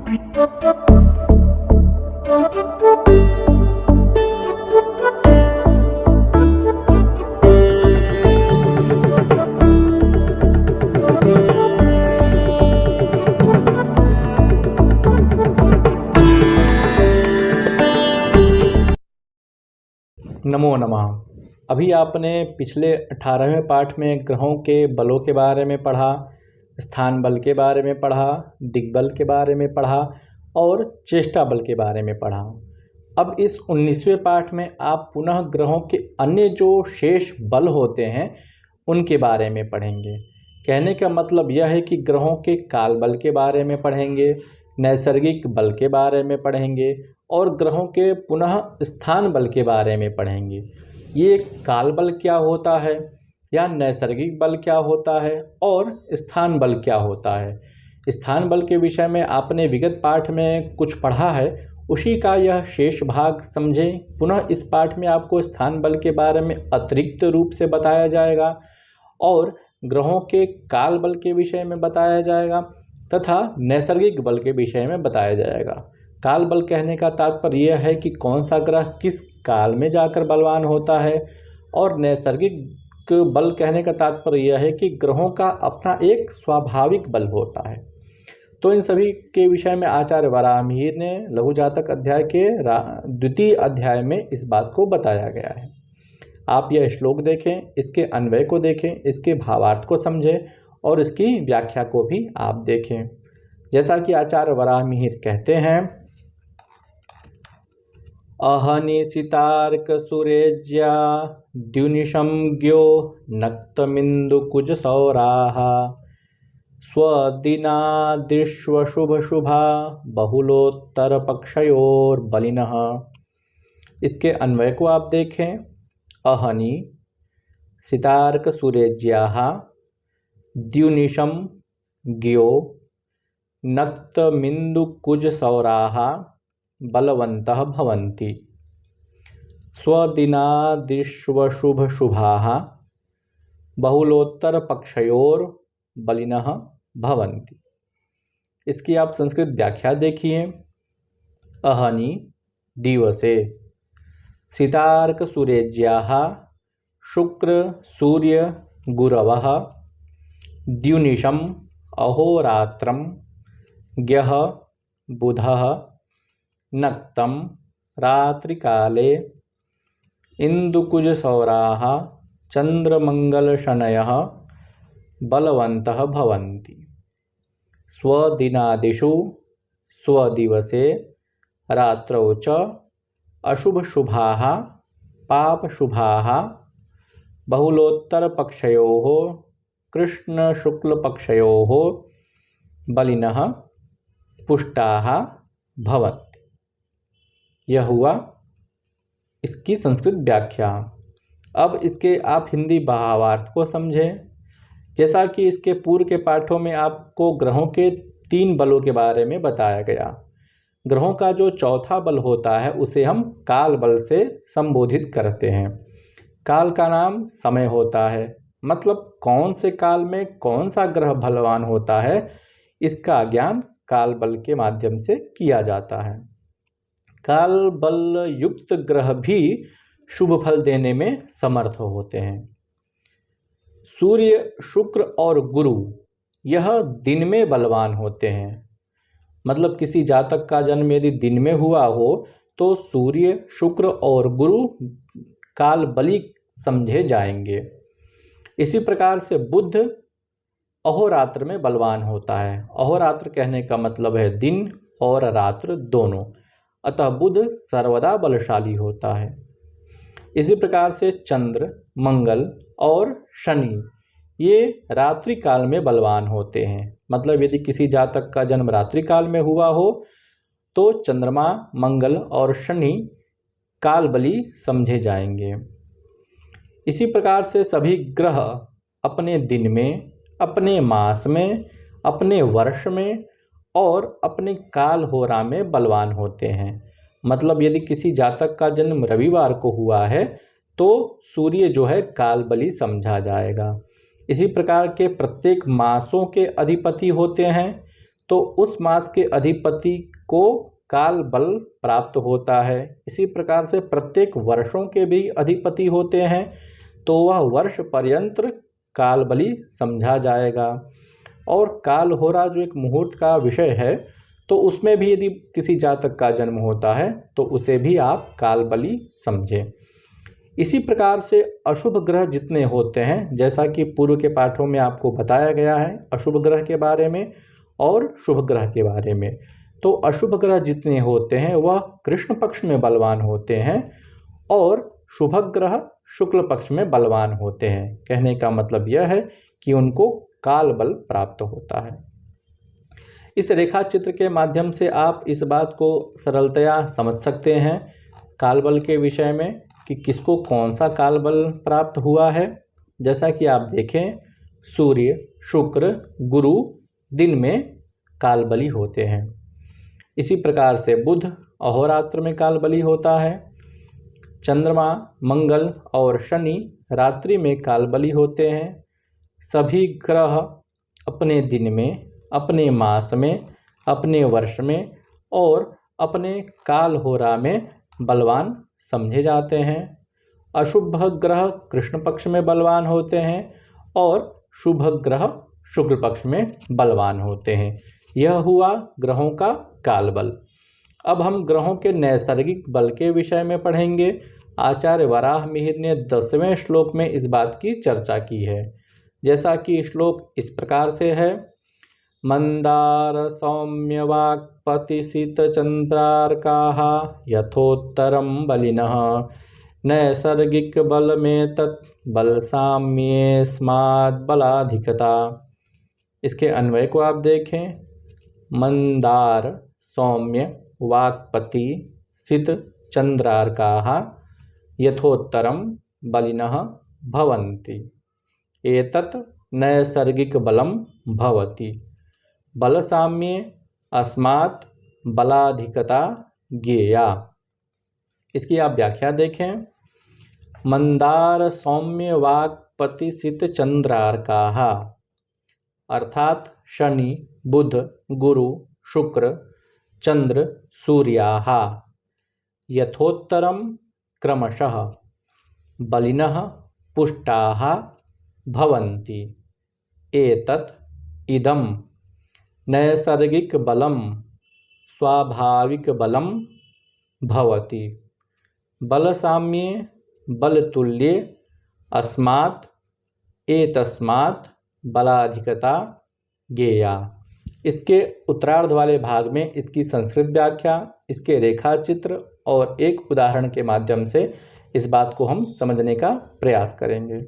नमो नमः। अभी आपने पिछले 18वें पाठ में ग्रहों के बलों के बारे में पढ़ा, स्थान बल के बारे में पढ़ा, दिग्बल के बारे में पढ़ा और चेष्टा बल के बारे में पढ़ा। अब इस 19वें पाठ में आप पुनः ग्रहों के अन्य जो शेष बल होते हैं उनके बारे में पढ़ेंगे। कहने का मतलब यह है कि ग्रहों के काल बल के बारे में पढ़ेंगे, नैसर्गिक बल के बारे में पढ़ेंगे और ग्रहों के पुनः स्थान बल के बारे में पढ़ेंगे। ये काल बल क्या होता है या नैसर्गिक बल क्या होता है और स्थान बल क्या होता है। स्थान बल के विषय में आपने विगत पाठ में कुछ पढ़ा है, उसी का यह शेष भाग समझें। पुनः इस पाठ में आपको स्थान बल के बारे में अतिरिक्त रूप से बताया जाएगा और ग्रहों के काल बल के विषय में बताया जाएगा तथा नैसर्गिक बल के विषय में बताया जाएगा। काल बल कहने का तात्पर्य यह है कि कौन सा ग्रह किस काल में जाकर बलवान होता है और नैसर्गिक बल कहने का तात्पर्य यह है कि ग्रहों का अपना एक स्वाभाविक बल होता है। तो इन सभी के विषय में आचार्य वराहमिहिर ने लघु जातक अध्याय के द्वितीय अध्याय में इस बात को बताया गया है। आप यह श्लोक देखें, इसके अन्वय को देखें, इसके भावार्थ को समझें और इसकी व्याख्या को भी आप देखें। जैसा कि आचार्य वराहमिहिर कहते हैं, अहनिशितार्क सुरेज्या द्युनिशं ज्ञो नक्तमिन्दुकुज सौराः स्वदिनादिष्वशुभशुभा बहुलोत्तर पक्षयोर्बलिनः। इसके अन्वय को आप देखें। अहनि सितार्क सुरेज्याः द्युनिशं ज्ञो नक्तमिन्दुकुज सौराः बलवन्तः भवन्ति स्वदिनादिष्वशुभशुभाः बहुलोत्तर पक्षयोर बलिनः भवन्ति। इसकी आप संस्कृत व्याख्या देखिए। अहनि दिवसे सितार्क सुरेज्याः शुक्र सूर्य गुरवः द्युनिशम् अहोरात्रं ज्ञः बुधः नक्तं रात्रिकाले इंदुकुजसौराः चंद्रमंगलशनयः बलवन्तः भवन्ति स्वदिनादिषु स्वदिवसे रात्रौ च अशुभशुभाः पापशुभाः बहुलोत्तरपक्षयोः कृष्णशुक्लपक्षयोः बलिनः पुष्टाः भवन्ति। यह हुआ इसकी संस्कृत व्याख्या। अब इसके आप हिंदी भावार्थ को समझें। जैसा कि इसके पूर्व के पाठों में आपको ग्रहों के 3 बलों के बारे में बताया गया। ग्रहों का जो चौथा बल होता है उसे हम काल बल से संबोधित करते हैं। काल का नाम समय होता है, मतलब कौन से काल में कौन सा ग्रह बलवान होता है, इसका ज्ञान काल बल के माध्यम से किया जाता है। काल बल युक्त ग्रह भी शुभ फल देने में समर्थ होते हैं। सूर्य, शुक्र और गुरु यह दिन में बलवान होते हैं। मतलब किसी जातक का जन्म यदि दिन में हुआ हो तो सूर्य, शुक्र और गुरु काल बली समझे जाएंगे। इसी प्रकार से बुध अहोरात्र में बलवान होता है। अहोरात्र कहने का मतलब है दिन और रात्र दोनों, अतः बुध सर्वदा बलशाली होता है। इसी प्रकार से चंद्र, मंगल और शनि ये रात्रि काल में बलवान होते हैं। मतलब यदि किसी जातक का जन्म रात्रि काल में हुआ हो तो चंद्रमा, मंगल और शनि काल बली समझे जाएंगे। इसी प्रकार से सभी ग्रह अपने दिन में, अपने मास में, अपने वर्ष में और अपने काल होरा में बलवान होते हैं। मतलब यदि किसी जातक का जन्म रविवार को हुआ है तो सूर्य जो है काल बली समझा जाएगा। इसी प्रकार के प्रत्येक मासों के अधिपति होते हैं। तो उस मास के अधिपति को काल बल प्राप्त होता है। इसी प्रकार से प्रत्येक वर्षों के भी अधिपति होते हैं, तो वह वर्ष पर्यंत काल बली समझा जाएगा। और काल हो रहा जो एक मुहूर्त का विषय है, तो उसमें भी यदि किसी जातक का जन्म होता है तो उसे भी आप काल बली समझें। इसी प्रकार से अशुभ ग्रह जितने होते हैं, जैसा कि पूर्व के पाठों में आपको बताया गया है अशुभ ग्रह के बारे में और शुभ ग्रह के बारे में, तो अशुभ ग्रह जितने होते हैं वह कृष्ण पक्ष में बलवान होते हैं और शुभ ग्रह शुक्ल पक्ष में बलवान होते हैं। कहने का मतलब यह है कि उनको काल बल प्राप्त होता है। इस रेखा चित्र के माध्यम से आप इस बात को सरलतया समझ सकते हैं काल बल के विषय में कि किसको कौन सा काल बल प्राप्त हुआ है। जैसा कि आप देखें, सूर्य, शुक्र, गुरु दिन में काल बली होते हैं। इसी प्रकार से बुध अहोरात्र में काल बली होता है। चंद्रमा, मंगल और शनि रात्रि में काल बली होते हैं। सभी ग्रह अपने दिन में, अपने मास में, अपने वर्ष में और अपने काल होरा में बलवान समझे जाते हैं। अशुभ ग्रह कृष्ण पक्ष में बलवान होते हैं और शुभ ग्रह शुक्ल पक्ष में बलवान होते हैं। यह हुआ ग्रहों का काल बल। अब हम ग्रहों के नैसर्गिक बल के विषय में पढ़ेंगे। आचार्य वराह मिहिर ने 10वें श्लोक में इस बात की चर्चा की है। जैसा कि श्लोक इस प्रकार से है, मंदार सौम्य वाक्पति शीत चंद्रार्काः यथोत्तरम बलिनः नैसर्गिक बल में तत् बल साम्येस्माद् बलाधिकता। इसके अन्वय को आप देखें, मंदार सौम्य वाक्पति शीत चंद्रार्काः यथोत्तरम बलिनः भवन्ति एतत् नैसर्गिक बलम भवति बलसाम्ये अस्मात् बलाधिकता ज्ञेया। इसकी आप व्याख्या देखें, मंदार सौम्य वाक्पति शीत चंद्रार्काः अर्थात शनि, बुध, गुरु, शुक्र, चंद्र, सूर्याः यथोत्तरम क्रमशः बलिनः पुष्टाः भवन्ति एतत् इदं नैसर्गिक बलम स्वाभाविक बलम भवति बलसाम्ये बलतुल्ये अस्मात् एतस्मात् बलाधिकता ज्ञेया। इसके उत्तरार्ध वाले भाग में इसकी संस्कृत व्याख्या, इसके रेखा चित्र और एक उदाहरण के माध्यम से इस बात को हम समझने का प्रयास करेंगे।